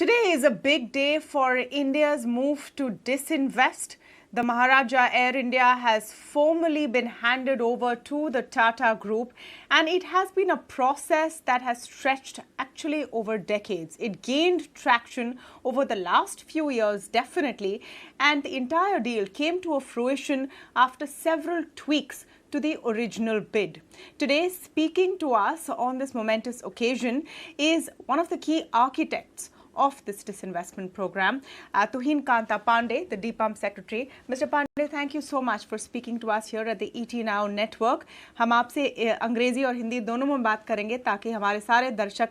Today is a big day for India's move to disinvest. The Maharaja Air India has formally been handed over to the Tata Group, and it has been a process that has stretched actually over decades. It gained traction over the last few years, definitely, and the entire deal came to a fruition after several tweaks to the original bid. Today, speaking to us on this momentous occasion is one of the key architects of this disinvestment program, Tuhin Kanta Pandey, the DPUMP secretary. Mr. Pandey, thank you so much for speaking to us here at the ET Now network. हम आपसे अंग्रेजी और हिंदी दोनों में बात करेंगे ताकि हमारे सारे दर्शक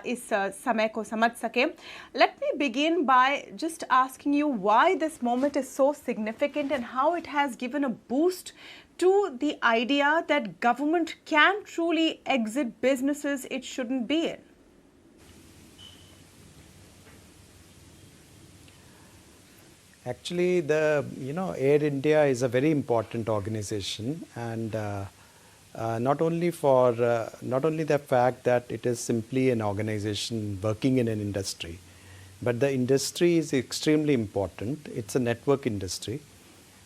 इस समय को समझ सकें. Let me begin by just asking you why this moment is so significant and how it has given a boost to the idea that government can truly exit businesses it shouldn't be in. Actually, Air India is a very important organization, and not only the fact that it is simply an organization working in an industry, but the industry is extremely important. It's a network industry.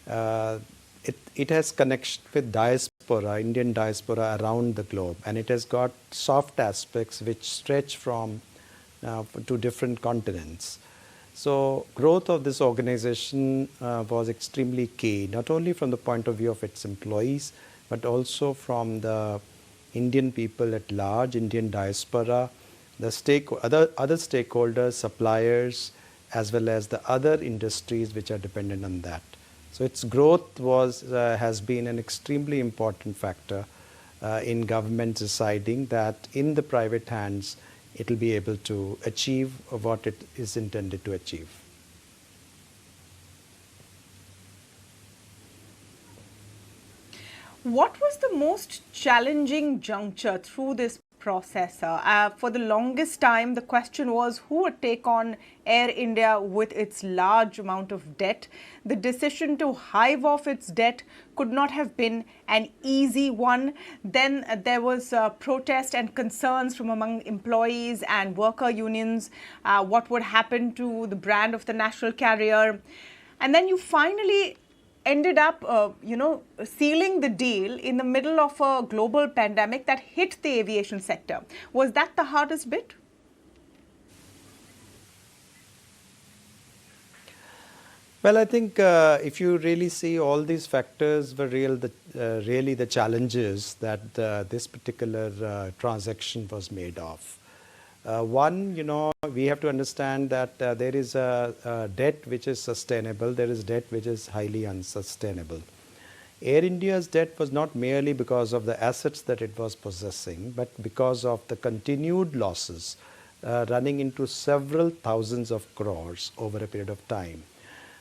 It has connection with diaspora, Indian diaspora around the globe, and it has got soft aspects which stretch from to different continents. So growth of this organization was extremely key, not only from the point of view of its employees, but also from the Indian people at large, Indian diaspora, the other stakeholders, suppliers, as well as the other industries which are dependent on that. So its growth has been an extremely important factor in government deciding that in the private hands, it will be able to achieve what it is intended to achieve. What was the most challenging juncture through this process? For the longest time, the question was who would take on Air India with its large amount of debt. The decision to hive off its debt could not have been an easy one. Then there was protest and concerns from among employees and worker unions. What would happen to the brand of the national carrier? And then you finally ended up, sealing the deal in the middle of a global pandemic that hit the aviation sector. Was that the hardest bit? Well, I think if you really see, all these factors were really the challenges that this particular transaction was made of. One, we have to understand that there is a debt which is sustainable, there is debt which is highly unsustainable. Air India's debt was not merely because of the assets that it was possessing, but because of the continued losses running into several thousands of crores over a period of time.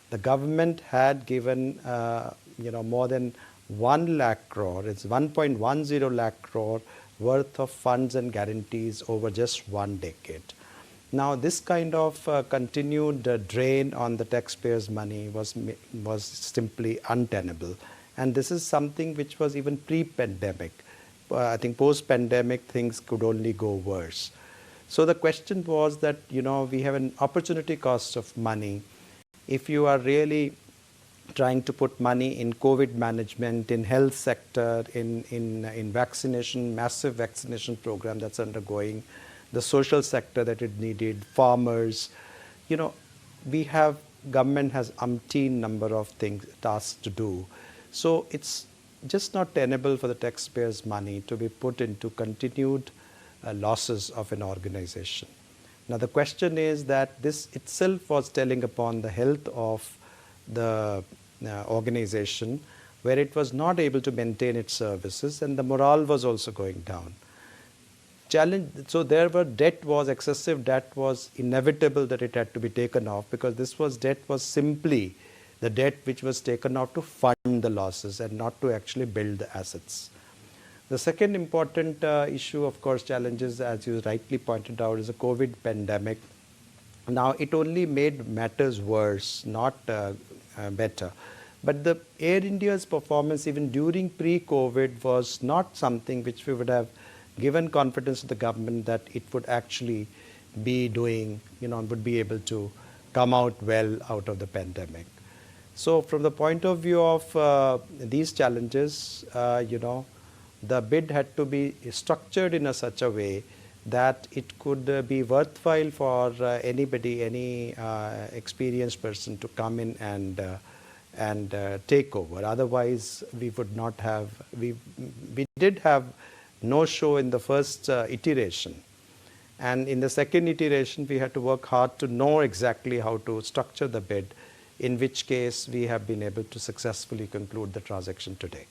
The government had given, more than 1 lakh crore, it's 1.10 lakh crore worth of funds and guarantees over just 1 decade. Now, this kind of continued drain on the taxpayers' money was simply untenable. And this is something which was even pre-pandemic. I think post-pandemic things could only go worse. So the question was that, we have an opportunity cost of money. If you are really trying to put money in COVID management, in health sector, in vaccination, massive vaccination program that's undergoing, the social sector that it needed, farmers, government has umpteen number of tasks to do. So it's just not tenable for the taxpayers' money to be put into continued losses of an organization. Now the question is that this itself was telling upon the health of the organization, where it was not able to maintain its services, and the morale was also going down. So excessive debt was inevitable that it had to be taken off, because debt was simply the debt which was taken off to fund the losses and not to actually build the assets. The second important issue, of course, challenges, as you rightly pointed out, is the COVID pandemic. Now, it only made matters worse, not better. But the Air India's performance, even during pre-COVID, was not something which we would have given confidence to the government that it would actually be doing, would be able to come out well out of the pandemic. So from the point of view of these challenges, the bid had to be structured in such a way that it could be worthwhile for anybody, any experienced person to come in and take over. Otherwise, we would not have. We did have no show in the first iteration. And in the second iteration, we had to work hard to know exactly how to structure the bid, in which case we have been able to successfully conclude the transaction today.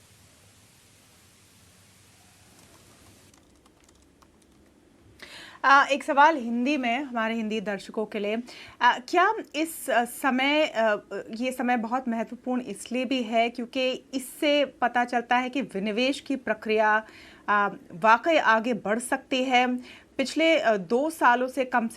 एक सवाल हिंदी में हमारे हिंदी दर्शकों के लिए, क्या इस समय ये समय बहुत महत्वपूर्ण इसलिए भी है क्योंकि इससे पता चलता है कि विनिवेश की प्रक्रिया वाकई आगे बढ़ सकती है। पिछले 2 सालों से कम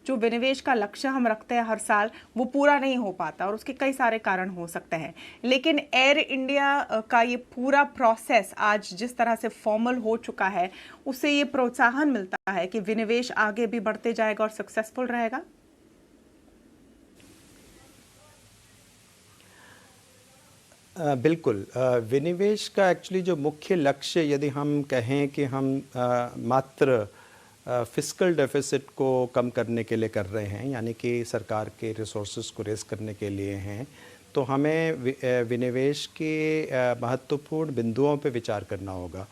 जो विनिवेश का लक्ष्य हम रखते हैं हर साल, वो पूरा नहीं हो पाता और उसके कई सारे कारण हो सकते हैं। लेकिन एयर इंडिया का ये पूरा प्रोसेस आज जिस तरह से फॉर्मल हो चुका है, उससे ये प्रोत्साहन मिलता है कि विनिवेश आगे भी बढ़ते जाएगा और सक्सेसफुल रहेगा। बिल्कुल, विनिवेश का एक्चुअली जो मुख्य लक्ष्य, यदि हम कहें कि हम मात्र फिस्कल डेफिसिट को कम करने के लिए कर रहे हैं, यानी कि सरकार के रिसोर्सेज को रेस करने के लिए हैं, तो हमें विनिवेश के महत्वपूर्ण बिंदुओं पर विचार करना होगा।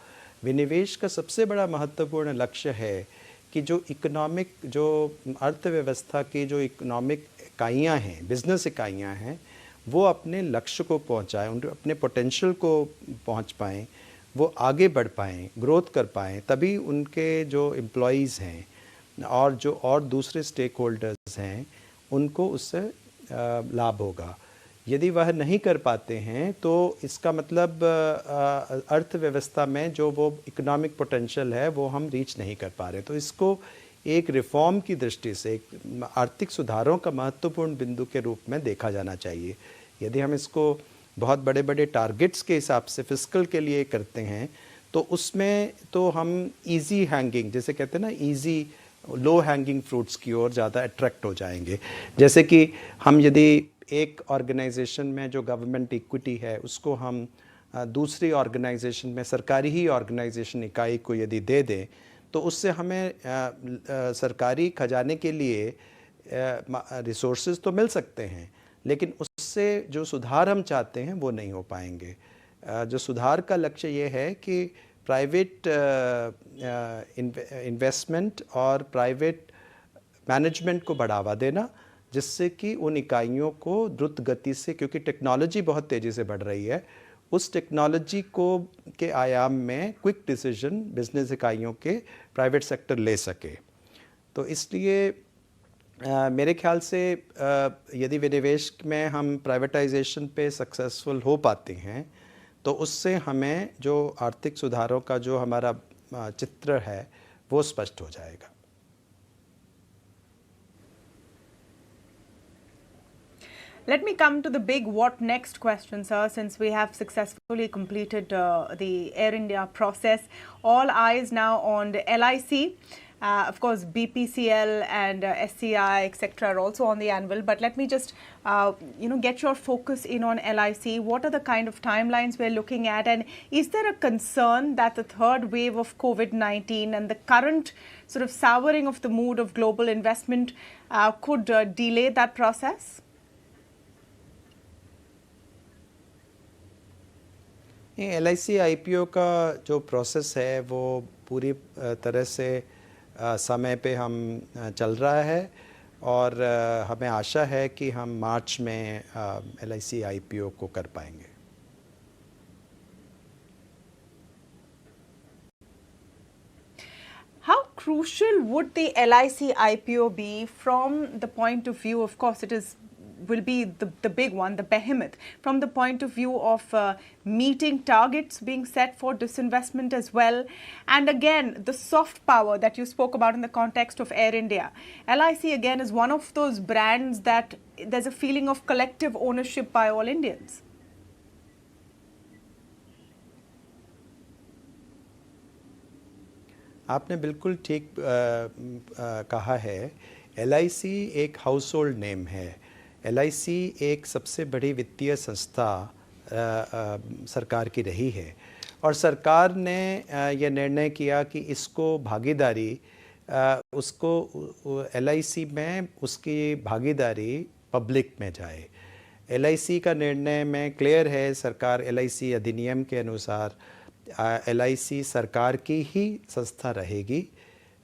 विनिवेश का सबसे बड़ा महत्वपूर्ण लक्ष्य है कि जो इकोनॉमिक, जो अर्थव्यवस्था की जो इकोनॉमिक इकाइयाँ हैं, बिजनेस इकाइयाँ हैं, वो अपने लक्ष्य को पहुँचाएँ, उन अपने पोटेंशियल को पहुँच पाएँ, वो आगे बढ़ पाएँ, ग्रोथ कर पाएँ, तभी उनके जो एम्प्लॉइज़ हैं और जो और दूसरे स्टेक होल्डर्स हैं, उनको उससे लाभ होगा। यदि वह नहीं कर पाते हैं तो इसका मतलब अर्थव्यवस्था में जो वो इकोनॉमिक पोटेंशियल है वो हम रीच नहीं कर पा रहे। तो इसको एक रिफॉर्म की दृष्टि से, एक आर्थिक सुधारों का महत्वपूर्ण बिंदु के रूप में देखा जाना चाहिए। यदि हम इसको बहुत बड़े बड़े टारगेट्स के हिसाब से फिस्कल के लिए करते हैं, तो उसमें तो हम इजी हैंगिंग, जैसे कहते हैं ना, इजी लो हैंगिंग फ्रूट्स की ओर ज़्यादा अट्रैक्ट हो जाएंगे। जैसे कि हम यदि एक ऑर्गेनाइजेशन में जो गवर्नमेंट इक्विटी है उसको हम दूसरी ऑर्गेनाइजेशन में, सरकारी ही ऑर्गेनाइजेशन इकाई को यदि दे दें, तो उससे हमें सरकारी खजाने के लिए रिसोर्सेज तो मिल सकते हैं, लेकिन उससे जो सुधार हम चाहते हैं वो नहीं हो पाएंगे। जो सुधार का लक्ष्य ये है कि प्राइवेट इन्वेस्टमेंट और प्राइवेट मैनेजमेंट को बढ़ावा देना, जिससे कि उन इकाइयों को द्रुत गति से, क्योंकि टेक्नोलॉजी बहुत तेज़ी से बढ़ रही है, उस टेक्नोलॉजी को के आयाम में क्विक डिसीजन बिजनेस इकाइयों के प्राइवेट सेक्टर ले सके। तो इसलिए मेरे ख्याल से यदि विनिवेश में हम प्राइवेटाइजेशन पे सक्सेसफुल हो पाते हैं, तो उससे हमें जो आर्थिक सुधारों का जो हमारा चित्र है वो स्पष्ट हो जाएगा। Let me come to the big what next question, sir. Since we have successfully completed the Air India process, all eyes now on the LIC. Of course, BPCL and SCI, etc., are also on the anvil. But let me just, get your focus in on LIC. What are the kind of timelines we're looking at? And is there a concern that the third wave of COVID-19 and the current sort of souring of the mood of global investment could delay that process? LIC IPO का जो process है वो पूरी तरह से समय पे हम चल रहा है और हमें आशा है कि हम मार्च में LIC IPO को कर पाएंगे। How crucial would the LIC IPO be from the point of view, of course it will be the big one, the behemoth, from the point of view of meeting targets being set for disinvestment as well, and again the soft power that you spoke about in the context of Air India. LIC again is one of those brands that there's a feeling of collective ownership by all Indians. आपने बिल्कुल ठीक कहा है। LIC एक house hold name है। LIC एक सबसे बड़ी वित्तीय संस्था सरकार की रही है और सरकार ने यह निर्णय किया कि इसको भागीदारी उसको LIC में उसकी भागीदारी पब्लिक में जाए। LIC का निर्णय में क्लियर है, सरकार LIC अधिनियम के अनुसार LIC सरकार की ही संस्था रहेगी।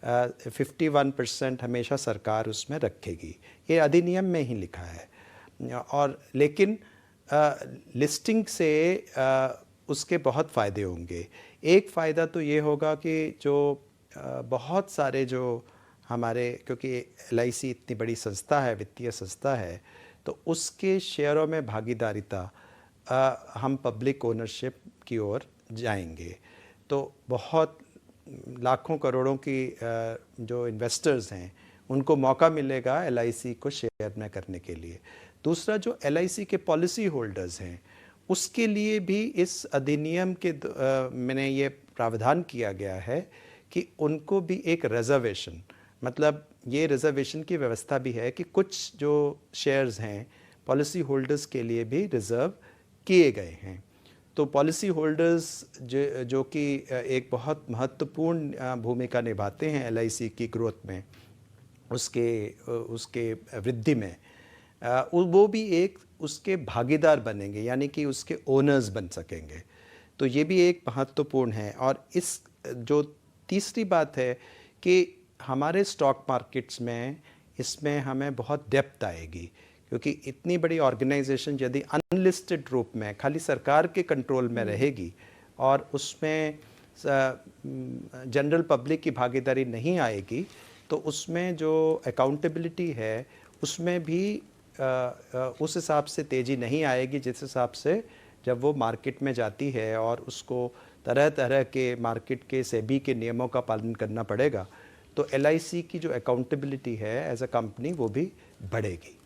51% हमेशा सरकार उसमें रखेगी, ये अधिनियम में ही लिखा है। और लेकिन लिस्टिंग से उसके बहुत फ़ायदे होंगे। एक फ़ायदा तो ये होगा कि जो बहुत सारे जो हमारे, क्योंकि LIC इतनी बड़ी संस्था है, वित्तीय संस्था है, तो उसके शेयरों में भागीदारिता हम पब्लिक ओनरशिप की ओर जाएंगे। तो बहुत लाखों करोड़ों की जो इन्वेस्टर्स हैं उनको मौका मिलेगा LIC को शेयर में करने के लिए। दूसरा, जो LIC के पॉलिसी होल्डर्स हैं उसके लिए भी इस अधिनियम के मैंने ये प्रावधान किया गया है कि उनको भी एक रिजर्वेशन, मतलब ये रिजर्वेशन की व्यवस्था भी है कि कुछ जो शेयर्स हैं पॉलिसी होल्डर्स के लिए भी रिजर्व किए गए हैं। तो पॉलिसी होल्डर्स जो कि एक बहुत महत्वपूर्ण भूमिका निभाते हैं LIC की ग्रोथ में, उसके वृद्धि में, वो भी एक उसके भागीदार बनेंगे, यानी कि उसके ओनर्स बन सकेंगे। तो ये भी एक महत्वपूर्ण है। और इस जो तीसरी बात है कि हमारे स्टॉक मार्केट्स में इसमें हमें बहुत डेप्थ आएगी, क्योंकि इतनी बड़ी ऑर्गेनाइजेशन यदि अनलिस्टेड रूप में खाली सरकार के कंट्रोल में रहेगी और उसमें जनरल पब्लिक की भागीदारी नहीं आएगी, तो उसमें जो अकाउंटेबिलिटी है उसमें भी उस हिसाब से तेज़ी नहीं आएगी जिस हिसाब से जब वो मार्केट में जाती है और उसको तरह तरह के मार्केट के सेबी के नियमों का पालन करना पड़ेगा। तो LIC की जो अकाउंटेबिलिटी है एज अ कंपनी वो भी बढ़ेगी।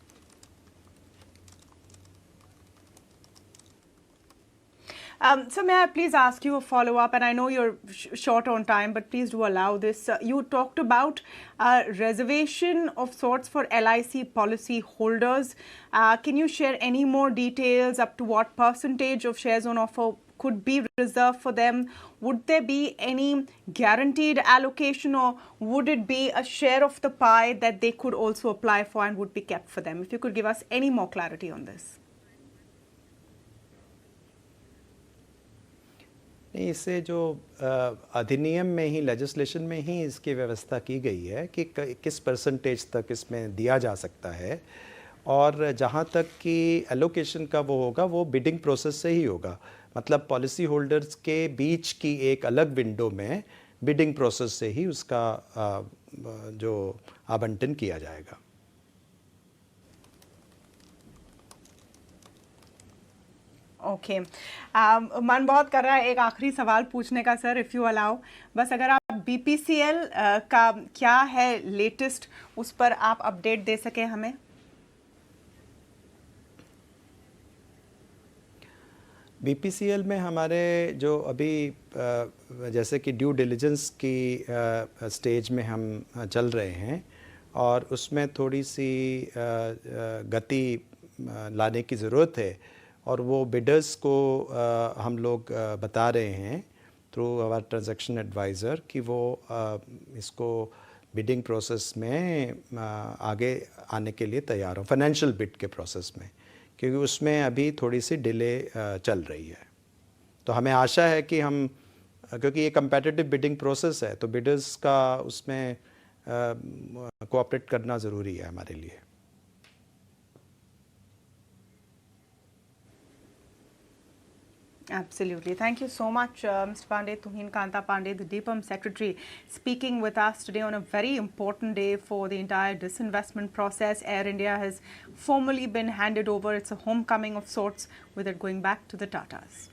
So may I please ask you a follow-up? And I know you're short on time, but please do allow this. You talked about reservation of sorts for LIC policy holders. Can you share any more details up to what percentage of shares on offer could be reserved for them? Would there be any guaranteed allocation, or would it be a share of the pie that they could also apply for and would be kept for them? If you could give us any more clarity on this. नहीं, इससे जो अधिनियम में ही, legislation में ही इसकी व्यवस्था की गई है कि किस परसेंटेज तक इसमें दिया जा सकता है। और जहाँ तक कि एलोकेशन का वो होगा, वो बिडिंग प्रोसेस से ही होगा। मतलब पॉलिसी होल्डर्स के बीच की एक अलग विंडो में बिडिंग प्रोसेस से ही उसका जो आवंटन किया जाएगा। ओके, मन बहुत कर रहा है एक आखिरी सवाल पूछने का सर, इफ़ यू अलाउ। बस अगर आप BPCL का क्या है लेटेस्ट, उस पर आप अपडेट दे सके हमें। BPCL में हमारे जो अभी जैसे कि ड्यू डिलिजेंस की स्टेज में हम चल रहे हैं और उसमें थोड़ी सी गति लाने की ज़रूरत है, और वो बिडर्स को हम लोग बता रहे हैं थ्रू आवर ट्रांजैक्शन एडवाइज़र कि वो इसको बिडिंग प्रोसेस में आगे आने के लिए तैयार हो, फाइनेंशियल बिड के प्रोसेस में, क्योंकि उसमें अभी थोड़ी सी डिले चल रही है। तो हमें आशा है कि हम, क्योंकि ये कम्पेटिटिव बिडिंग प्रोसेस है, तो बिडर्स का उसमें कोऑपरेट करना ज़रूरी है हमारे लिए। Absolutely. Thank you so much, Mr. Pandey, Tuhin Kanta Pandey, the DIPAM Secretary, speaking with us today on a very important day for the entire disinvestment process. Air India has formally been handed over. It's a homecoming of sorts, with it going back to the Tatas.